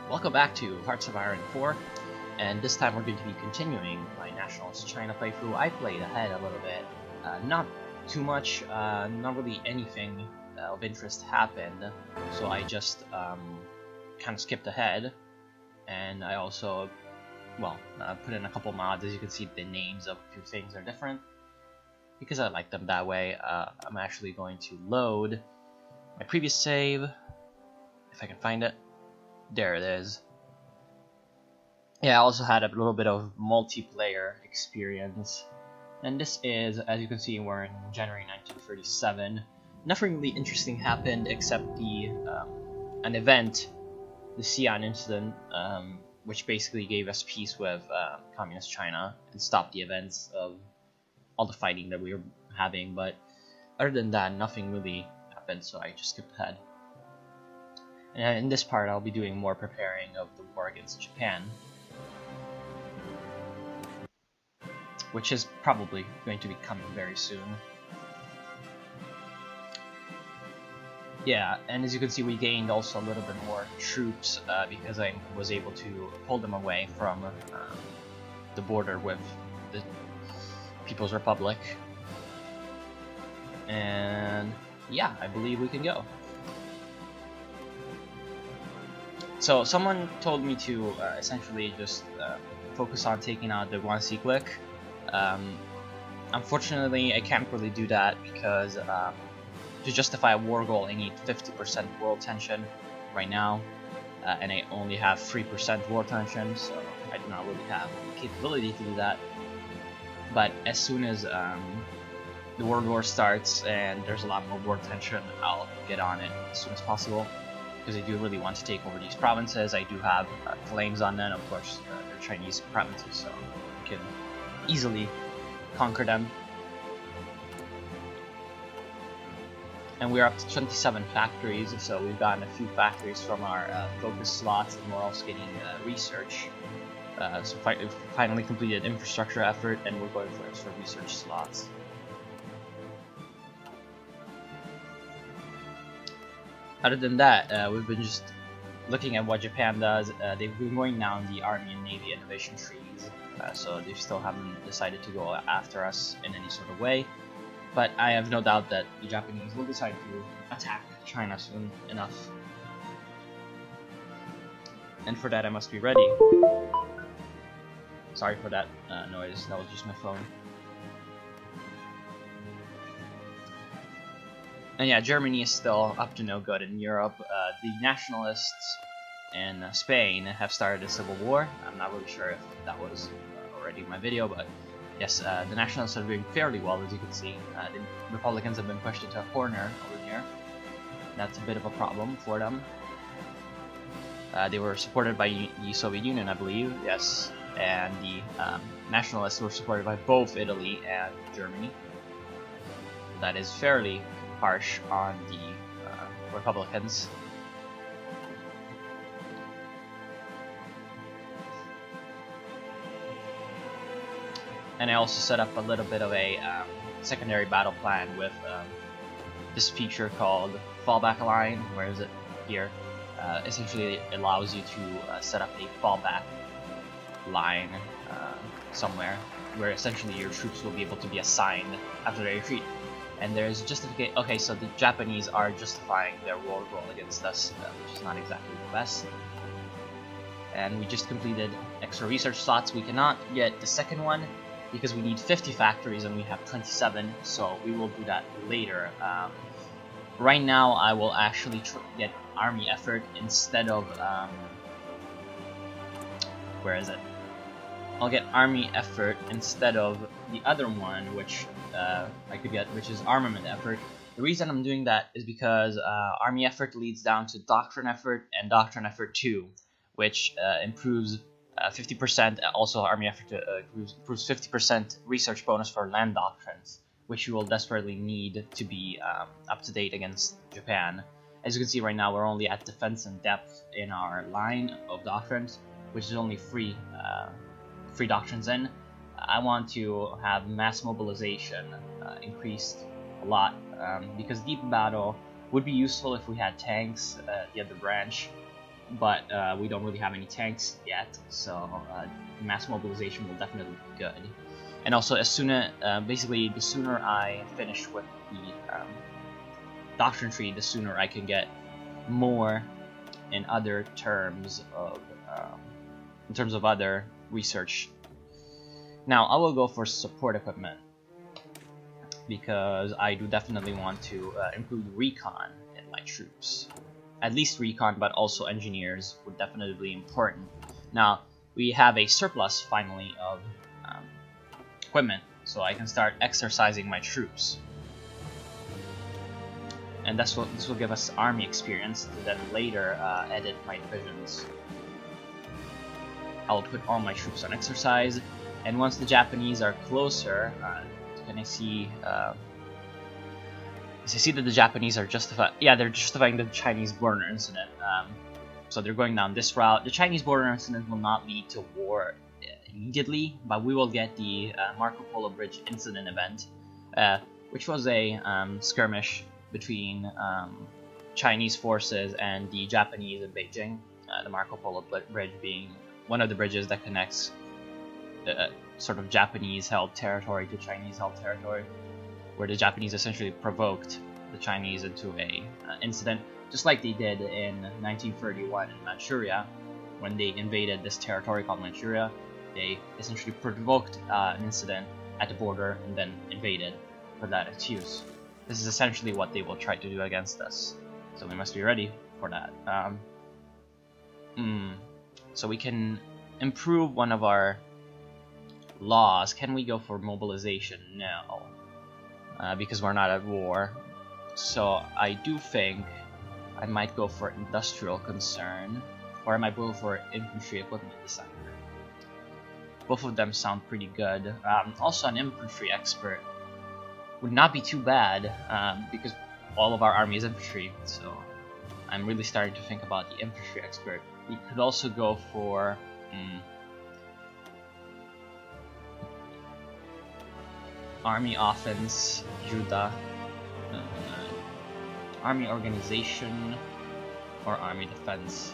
Welcome back to Hearts of Iron 4, and this time we're going to be continuing my Nationalist China playthrough. I played ahead a little bit, not too much, not really anything of interest happened, so I just kind of skipped ahead, and I also, put in a couple mods. As you can see, the names of a few things are different, because I like them that way. I'm actually going to load my previous save, if I can find it. There it is. Yeah, I also had a little bit of multiplayer experience. And this is, as you can see, we're in January 1937. Nothing really interesting happened except an event, the Xi'an incident, which basically gave us peace with Communist China and stopped the events of all the fighting that we were having. But other than that, nothing really happened, so I just skipped ahead. And in this part, I'll be doing more preparing of the war against Japan, which is probably going to be coming very soon. Yeah, and as you can see, we gained also a little bit more troops because I was able to pull them away from the border with the People's Republic. And yeah, I believe we can go. So someone told me to essentially just focus on taking out the Guangxi clique. Unfortunately, I can't really do that because to justify a war goal, I need 50% world tension right now, and I only have 3% war tension, so I do not really have the capability to do that. But as soon as the World War starts and there's a lot more war tension, I'll get on it as soon as possible, because I do really want to take over these provinces. I do have claims on them. Of course, they're Chinese provinces, so I can easily conquer them. And we're up to 27 factories, so we've gotten a few factories from our focus slots, and we're also getting research. So we finally completed infrastructure effort, and we're going for extra research slots. Other than that, we've been just looking at what Japan does. They've been going down the Army and Navy innovation trees, so they still haven't decided to go after us in any sort of way. But I have no doubt that the Japanese will decide to attack China soon enough. And for that, I must be ready. Sorry for that noise, that was just my phone. And yeah, Germany is still up to no good in Europe. The Nationalists in Spain have started a civil war. I'm not really sure if that was already in my video, but yes, the Nationalists are doing fairly well, as you can see. The Republicans have been pushed into a corner over here. That's a bit of a problem for them. They were supported by the Soviet Union, I believe, yes, and the Nationalists were supported by both Italy and Germany. That is fairly harsh on the Republicans. And I also set up a little bit of a secondary battle plan with this feature called Fallback Line. Where is it? Here. Essentially, it allows you to set up a fallback line somewhere, where essentially your troops will be able to be assigned after they retreat. And there's justification. Okay, so the Japanese are justifying their war goal against us, which is not exactly the best. And we just completed extra research slots. We cannot get the second one because we need 50 factories and we have 27, so we will do that later. Right now, I will actually get army effort instead of where is it? I'll get army effort instead of the other one, which I could get, which is armament effort. The reason I'm doing that is because army effort leads down to doctrine effort and doctrine effort 2, which improves 50%. Also, army effort improves 50% research bonus for land doctrines, which you will desperately need to be up to date against Japan. As you can see right now, we're only at defense and depth in our line of doctrines, which is only three doctrines in. I want to have mass mobilization increased a lot because deep battle would be useful if we had tanks at the other branch, but we don't really have any tanks yet, so mass mobilization will definitely be good. And also, as soon as basically the sooner I finish with the doctrine tree, the sooner I can get more in other terms of other research. Now I will go for support equipment because I do definitely want to improve recon in my troops. At least recon, but also engineers would definitely be important. Now we have a surplus finally of equipment, so I can start exercising my troops. And this will give us army experience to then later edit my divisions. I'll put all my troops on exercise, and once the Japanese are closer, can I see? I see that the Japanese are they're justifying the Chinese border incident. So they're going down this route. The Chinese border incident will not lead to war immediately, but we will get the Marco Polo Bridge incident event, which was a skirmish between Chinese forces and the Japanese in Beijing. The Marco Polo Bridge being one of the bridges that connects sort of Japanese-held territory to Chinese-held territory, where the Japanese essentially provoked the Chinese into a incident, just like they did in 1931 in Manchuria, when they invaded this territory called Manchuria. They essentially provoked an incident at the border and then invaded for that excuse. This is essentially what they will try to do against us, so we must be ready for that. So we can improve one of our laws. Can we go for mobilization? No. Because we're not at war. So I do think I might go for industrial concern, or I might go for infantry equipment designer. Both of them sound pretty good. Also an infantry expert would not be too bad, because all of our army is infantry, so I'm really starting to think about the infantry expert. We could also go for army offense, Judah, army organization, or army defense.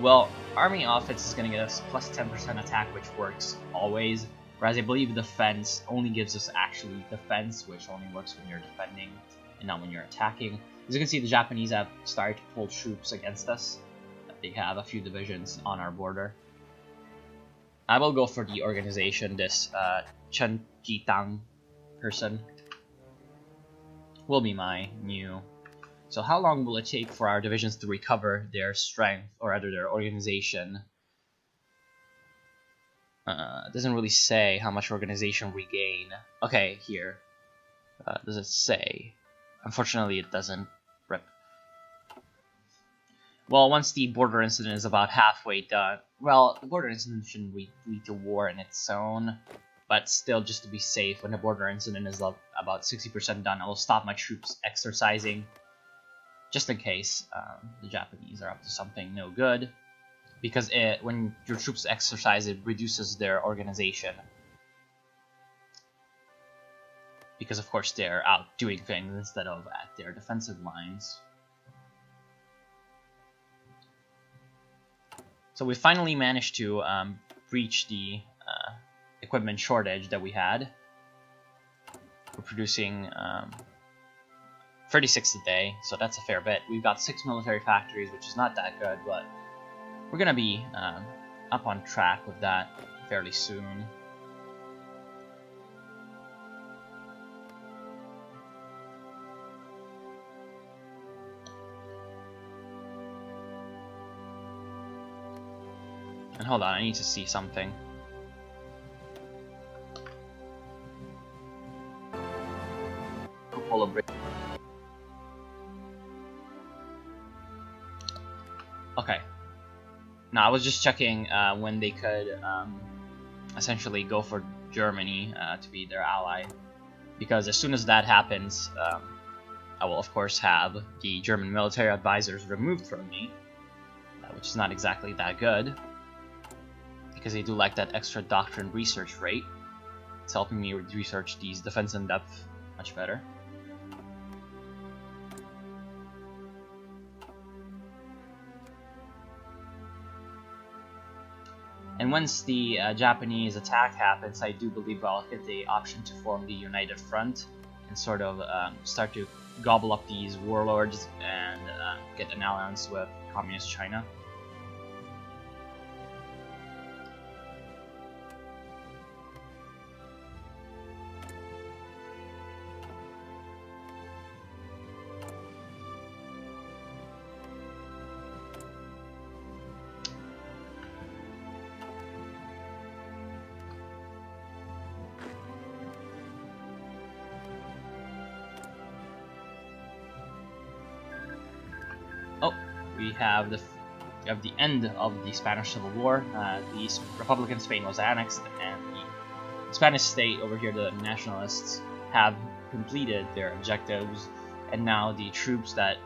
Well, army offense is going to get us plus 10% attack, which works always, whereas I believe defense only gives us actually defense, which only works when you're defending and not when you're attacking. As you can see, the Japanese have started to pull troops against us. They have a few divisions on our border. I will go for the organization. This Chen Jitang person will be my new. So how long will it take for our divisions to recover their strength, or rather their organization? It doesn't really say how much organization we gain. Okay, here. Does it say? Unfortunately, it doesn't. Rip. Well, once the border incident is about halfway done, well, the border incident shouldn't lead to war in its own, but still, just to be safe, when the border incident is about 60% done, I will stop my troops exercising, just in case the Japanese are up to something no good, because when your troops exercise, it reduces their organization, because of course they're out doing things instead of at their defensive lines. So we finally managed to breach the equipment shortage that we had. We're producing 36 a day, so that's a fair bit. We've got 6 military factories, which is not that good, but we're gonna be up on track with that fairly soon. And hold on, I need to see something. Polo Bridge. Okay. Now I was just checking when they could essentially go for Germany to be their ally, because as soon as that happens, I will of course have the German military advisors removed from me, which is not exactly that good, because they do like that extra doctrine research rate. It's helping me research these defense in depth much better. And once the Japanese attack happens, I do believe I'll get the option to form the United Front and sort of start to gobble up these warlords and get an alliance with Communist China. We have the end of the Spanish Civil War. The Republican Spain was annexed, and the Spanish state over here, the Nationalists, have completed their objectives, and now the troops that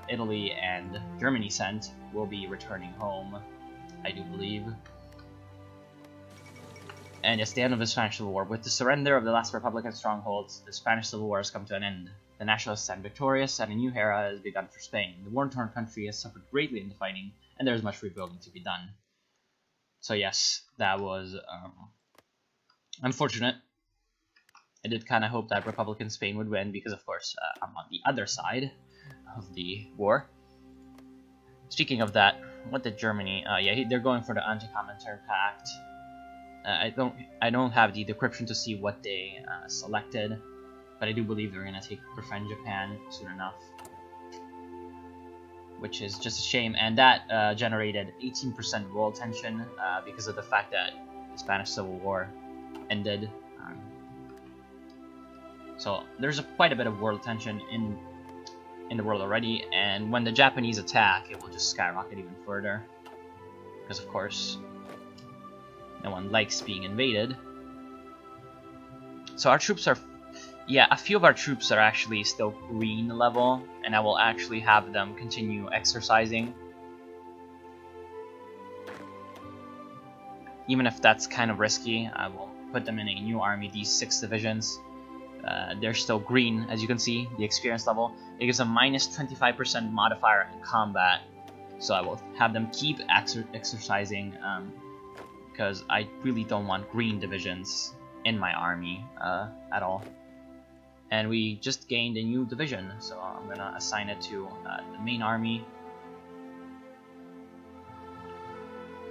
Italy and Germany sent will be returning home, I do believe. And it's the end of the Spanish Civil War. With the surrender of the last Republican strongholds, the Spanish Civil War has come to an end. The Nationalists stand victorious, and a new era has begun for Spain. The war-torn country has suffered greatly in the fighting, and there is much rebuilding to be done. So yes, that was unfortunate. I did kind of hope that Republican Spain would win, because of course I'm on the other side of the war. Speaking of that, what did Germany? Yeah, they're going for the Anti-Comintern Pact. I don't have the decryption to see what they selected, but I do believe they're gonna take Befriend Japan soon enough, which is just a shame. And that generated 18% world tension because of the fact that the Spanish Civil War ended. So there's quite a bit of world tension in the world already, and when the Japanese attack, it will just skyrocket even further, because of course no one likes being invaded. So our troops are, yeah, a few of our troops are actually still green level, and I will actually have them continue exercising, even if that's kind of risky. I will put them in a new army, these 6 divisions. They're still green, as you can see, the experience level. It gives a minus 25% modifier in combat, so I will have them keep exercising, because I really don't want green divisions in my army at all. And we just gained a new division, so I'm gonna assign it to the main army,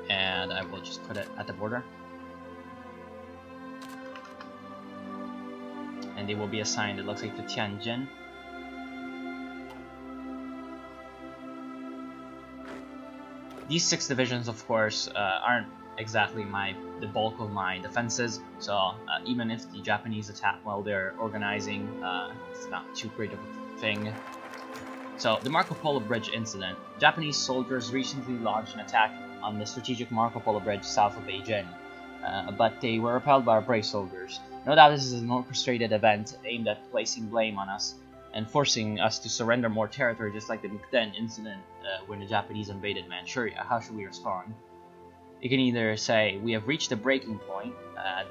and I will just put it at the border. And they will be assigned, it looks like, to Tianjin. These 6 divisions, of course, aren't exactly the bulk of my defenses, so even if the Japanese attack while they're organizing, it's not too great of a thing. So, the Marco Polo Bridge incident. Japanese soldiers recently launched an attack on the strategic Marco Polo Bridge south of Beijing, but they were repelled by our brave soldiers. No doubt this is an orchestrated event aimed at placing blame on us and forcing us to surrender more territory, just like the Mukden incident when the Japanese invaded Manchuria. How should we respond? You can either say, we have reached a breaking point,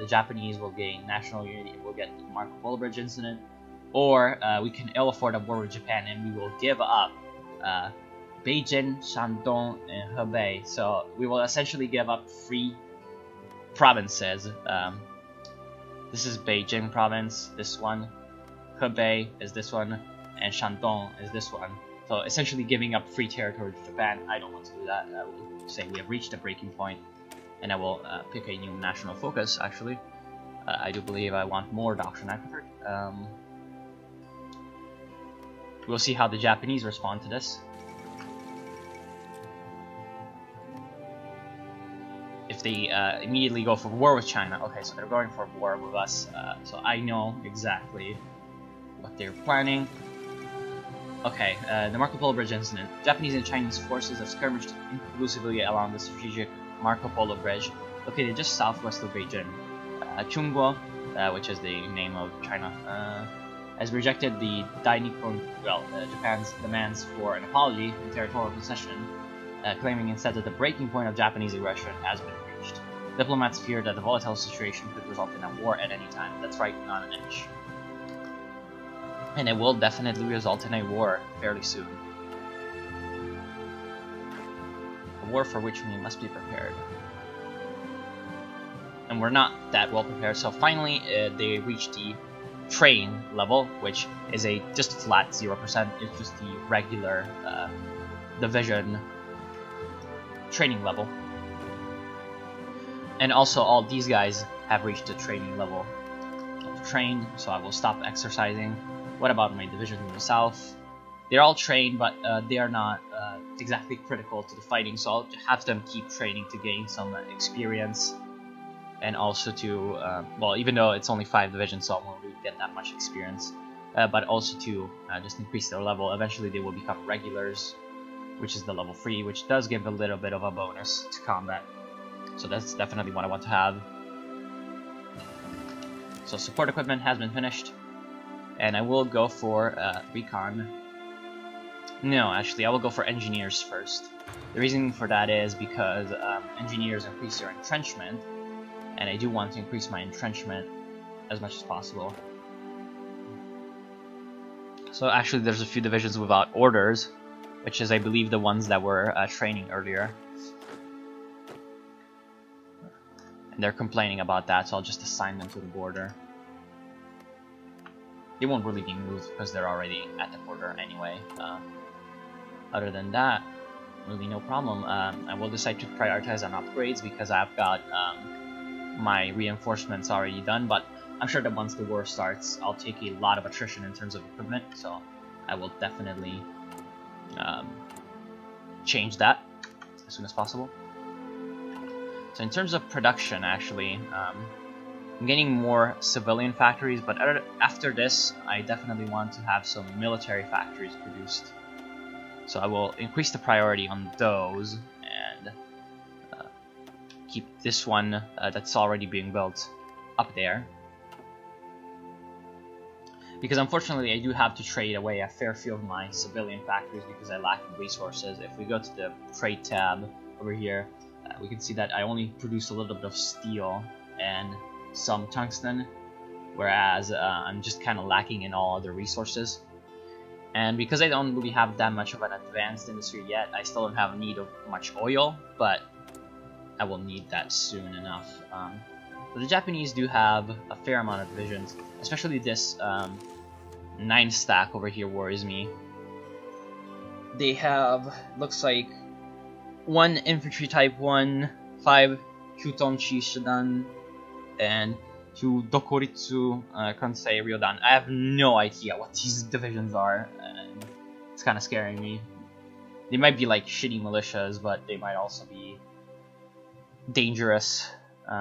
the Japanese will gain national unity and we'll get the Marco Polo Bridge incident, or we can ill afford a war with Japan and we will give up Beijing, Shandong, and Hebei. So we will essentially give up 3 provinces. This is Beijing province, this one, Hebei is this one, and Shandong is this one. So essentially giving up free territory to Japan. I don't want to do that. I will say we have reached a breaking point, and I will pick a new national focus, actually. I do believe I want more doctrine effort. We'll see how the Japanese respond to this. If they immediately go for war with China. Okay, so they're going for war with us, so I know exactly what they're planning. Okay, the Marco Polo Bridge incident. Japanese and Chinese forces have skirmished inconclusively along the strategic Marco Polo Bridge, located just southwest of Beijing. Chungguo, which is the name of China, has rejected the Japan's demands for an apology and territorial concession, claiming instead that the breaking point of Japanese aggression has been reached. Diplomats fear that the volatile situation could result in a war at any time. That's right, not an inch. And it will definitely result in a war fairly soon. A war for which we must be prepared. and we're not that well prepared. So finally, they reached the train level, which is just flat 0%. It's just the regular division training level. And also, all these guys have reached the training level of train, so I will stop exercising. What about my divisions in the south? They're all trained, but they are not exactly critical to the fighting, so I'll have them keep training to gain some experience. And also to, well, even though it's only 5 divisions, so I won't really get that much experience, but also to just increase their level. Eventually they will become regulars, which is the level 3, which does give a little bit of a bonus to combat. So that's definitely what I want to have. So support equipment has been finished, and I will go for recon. No, actually I will go for engineers first. The reason for that is because engineers increase your entrenchment, and I do want to increase my entrenchment as much as possible. So actually there's a few divisions without orders, which is I believe the ones that were training earlier. And they're complaining about that, so I'll just assign them to the border. They won't really be moved because they're already at the border anyway. Other than that, really no problem. I will decide to prioritize on upgrades because I've got my reinforcements already done, but I'm sure that once the war starts, I'll take a lot of attrition in terms of equipment, so I will definitely change that as soon as possible. So in terms of production, actually, I'm getting more civilian factories, but after this, I definitely want to have some military factories produced. So I will increase the priority on those and keep this one that's already being built up there. Because unfortunately, I do have to trade away a fair few of my civilian factories because I lack resources. If we go to the trade tab over here, we can see that I only produce a little bit of steel and some tungsten, whereas I'm just kind of lacking in all other resources. And because I don't really have that much of an advanced industry yet, I still don't have need of much oil, but I will need that soon enough. But the Japanese do have a fair amount of divisions, especially this 9 stack over here worries me. They have, looks like, 1 infantry type 1, 5 Kyutonchi Shidan, and 2 Dokoritsu Kansei Ryodan. I have no idea what these divisions are, and it's kind of scaring me. They might be like shitty militias, but they might also be dangerous,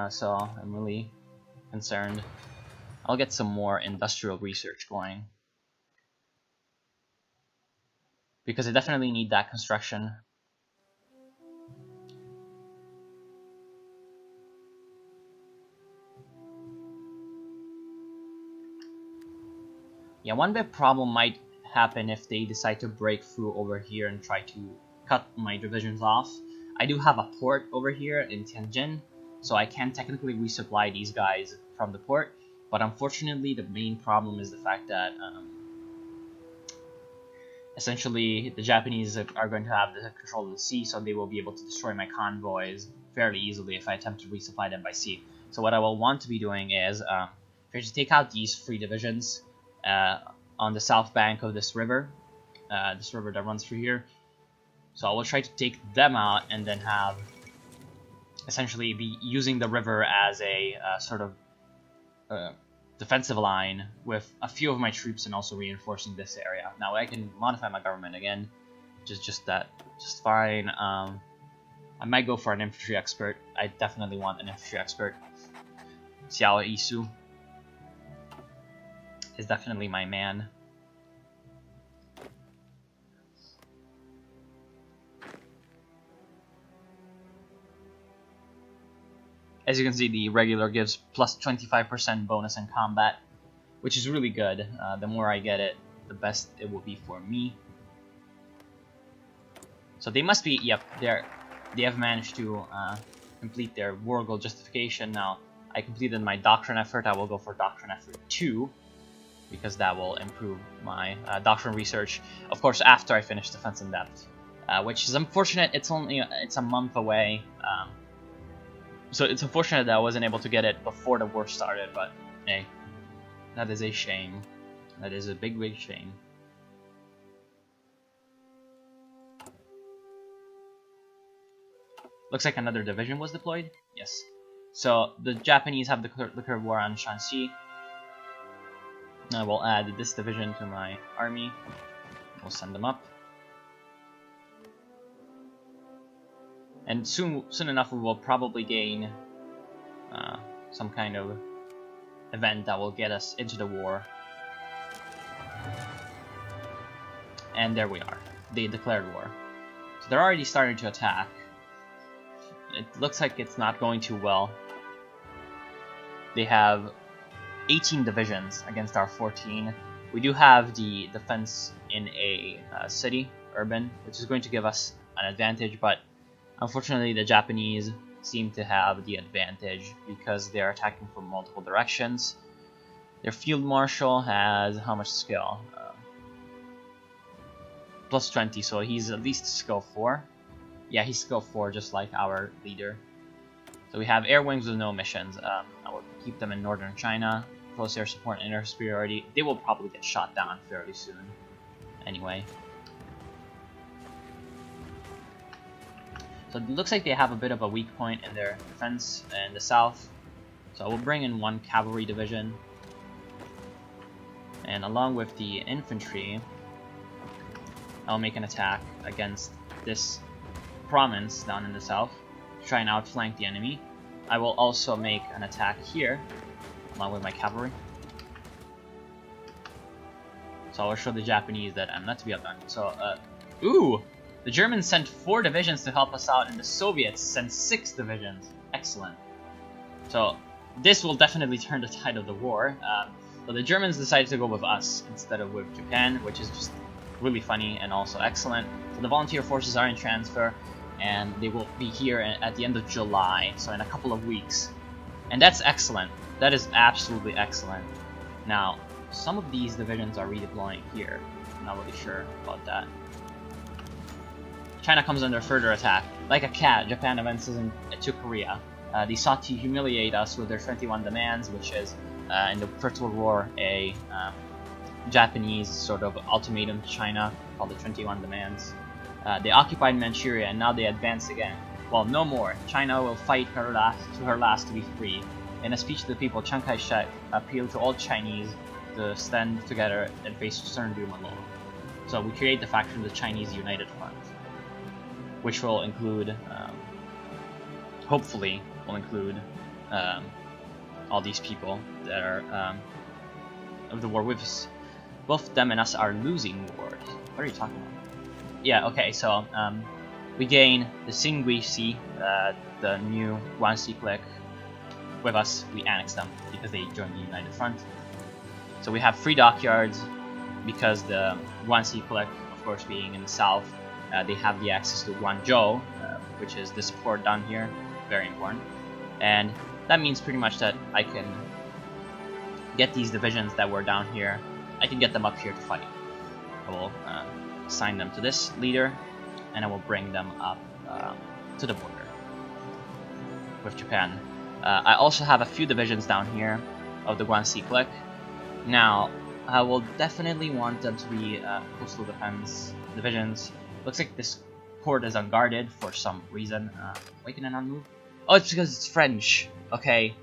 so I'm really concerned. I'll get some more industrial research going, because I definitely need that construction. Yeah, one big problem might happen if they decide to break through over here and try to cut my divisions off. I do have a port over here in Tianjin, so I can technically resupply these guys from the port, but unfortunately the main problem is the fact that essentially the Japanese are going to have the control of the sea, so they will be able to destroy my convoys fairly easily if I attempt to resupply them by sea. So what I will want to be doing is try to take out these 3 divisions on the south bank of this river that runs through here. So I will try to take them out and then have essentially be using the river as a sort of defensive line with a few of my troops and also reinforcing this area. Now I can modify my government again, which is just fine. I might go for an infantry expert. I definitely want an infantry expert. Xiao Isu is definitely my man. As you can see, the regular gives plus 25% bonus in combat, which is really good. The more I get it, the best it will be for me. So they must be, yep, they have managed to complete their war goal justification. Now, I completed my doctrine effort. I will go for doctrine effort 2, because that will improve my doctrine research, of course, after I finish defense in depth, which is unfortunate. It's a month away. So it's unfortunate that I wasn't able to get it before the war started, but hey, that is a shame. That is a big, big shame. Looks like another division was deployed. Yes. So the Japanese have declared war on Shanxi. I will add this division to my army. We'll send them up. And soon enough we will probably gain some kind of event that will get us into the war. And there we are. They declared war. So they're already starting to attack. It looks like it's not going too well. They have 18 divisions against our 14. We do have the defense in a city, urban, which is going to give us an advantage, but unfortunately the Japanese seem to have the advantage because they're attacking from multiple directions. Their field marshal has how much skill? Plus 20, so he's at least skill 4. Yeah, he's skill 4, just like our leader. So we have air wings with no missions. I will keep them in northern China. Close air support and air superiority. They will probably get shot down fairly soon. Anyway. So it looks like they have a bit of a weak point in their defense in the south. So I will bring in one cavalry division. And along with the infantry, I'll make an attack against this province down in the south to try and outflank the enemy. I will also make an attack here along with my cavalry. So I'll show the Japanese that I'm not to be outdone. So, ooh! The Germans sent 4 divisions to help us out, and the Soviets sent 6 divisions. Excellent. So this will definitely turn the tide of the war. So the Germans decided to go with us instead of with Japan, which is just really funny and also excellent. So the volunteer forces are in transfer, and they will be here at the end of July, so in a couple of weeks. And that's excellent. That is absolutely excellent. Now, some of these divisions are redeploying here. I'm not really sure about that. China comes under further attack. Like a cat, Japan advances to Korea. They sought to humiliate us with their 21 demands, which is, in the First World War, a Japanese sort of ultimatum to China called the 21 demands. They occupied Manchuria, and now they advance again. Well, no more. China will fight her last to be free. In a speech to the people, Chiang Kai-shek appealed to all Chinese to stand together and face stern doom alone. So we create the faction of the Chinese United Front, which will include, hopefully, will include all these people that are of the war with us. Both them and us are losing wars. What are you talking about? Yeah, okay, so we gain the Xingui, the new Guanxi clique. With us, we annex them because they joined the United Front. So we have free dockyards because the Guanxi clique, of course, being in the south, they have the access to Guangzhou, which is this port down here, very important. And that means pretty much that I can get these divisions that were down here, I can get them up here to fight. I will assign them to this leader, and I will bring them up to the border with Japan. I also have a few divisions down here of the Guanxi clique. Now, I will definitely want them to be coastal defense divisions. Looks like this port is unguarded for some reason. Why can I not move? Oh, it's because it's French. Okay,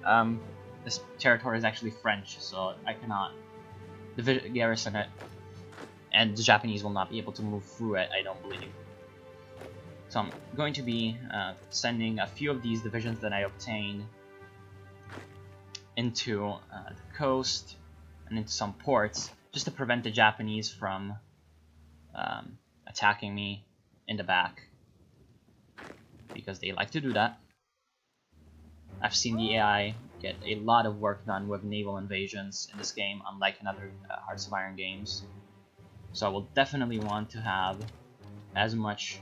this territory is actually French, so I cannot garrison it. And the Japanese will not be able to move through it, I don't believe. So I'm going to be sending a few of these divisions that I obtained into the coast and into some ports, just to prevent the Japanese from attacking me in the back, because they like to do that. I've seen the AI get a lot of work done with naval invasions in this game, unlike in other Hearts of Iron games. So I will definitely want to have as much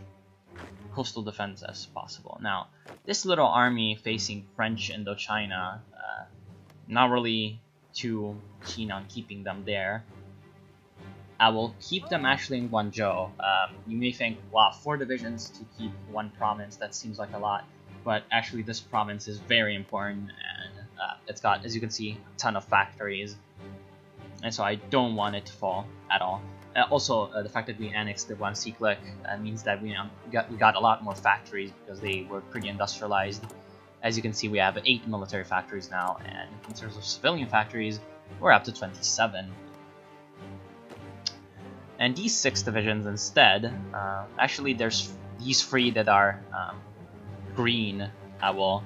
coastal defense as possible. Now, this little army facing French Indochina, not really too keen on keeping them there. I will keep them actually in Guangzhou. You may think, wow, 4 divisions to keep 1 province, that seems like a lot. but actually this province is very important, and it's got, as you can see, a ton of factories, and so I don't want it to fall at all. Also, the fact that we annexed the Guangxi clique means that we got a lot more factories because they were pretty industrialized. As you can see, we have 8 military factories now, and in terms of civilian factories, we're up to 27. And these 6 divisions instead, actually there's these 3 that are green. I will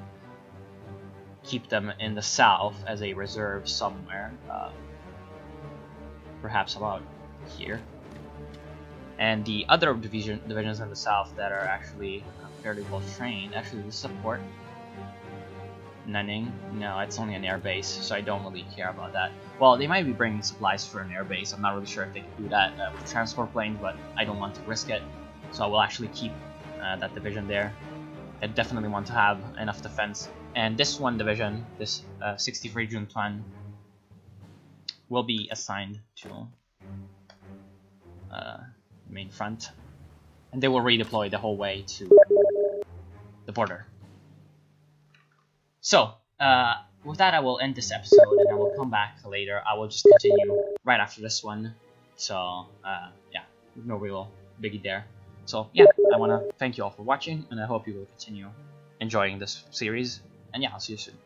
keep them in the south as a reserve somewhere, perhaps about here. And the other divisions in the south that are actually fairly well trained, actually the support. Nanning, no, it's only an air base, so I don't really care about that. Well, they might be bringing supplies for an air base. I'm not really sure if they can do that with transport planes, but I don't want to risk it, so I will actually keep that division there. I definitely want to have enough defense. And this one division, this 63 Juntuan, will be assigned to the main front, and they will redeploy the whole way to the border. So, with that, I will end this episode, and I will come back later. I will just continue right after this one. So, yeah, no real biggie there. So, yeah, I want to thank you all for watching, and I hope you will continue enjoying this series. And yeah, I'll see you soon.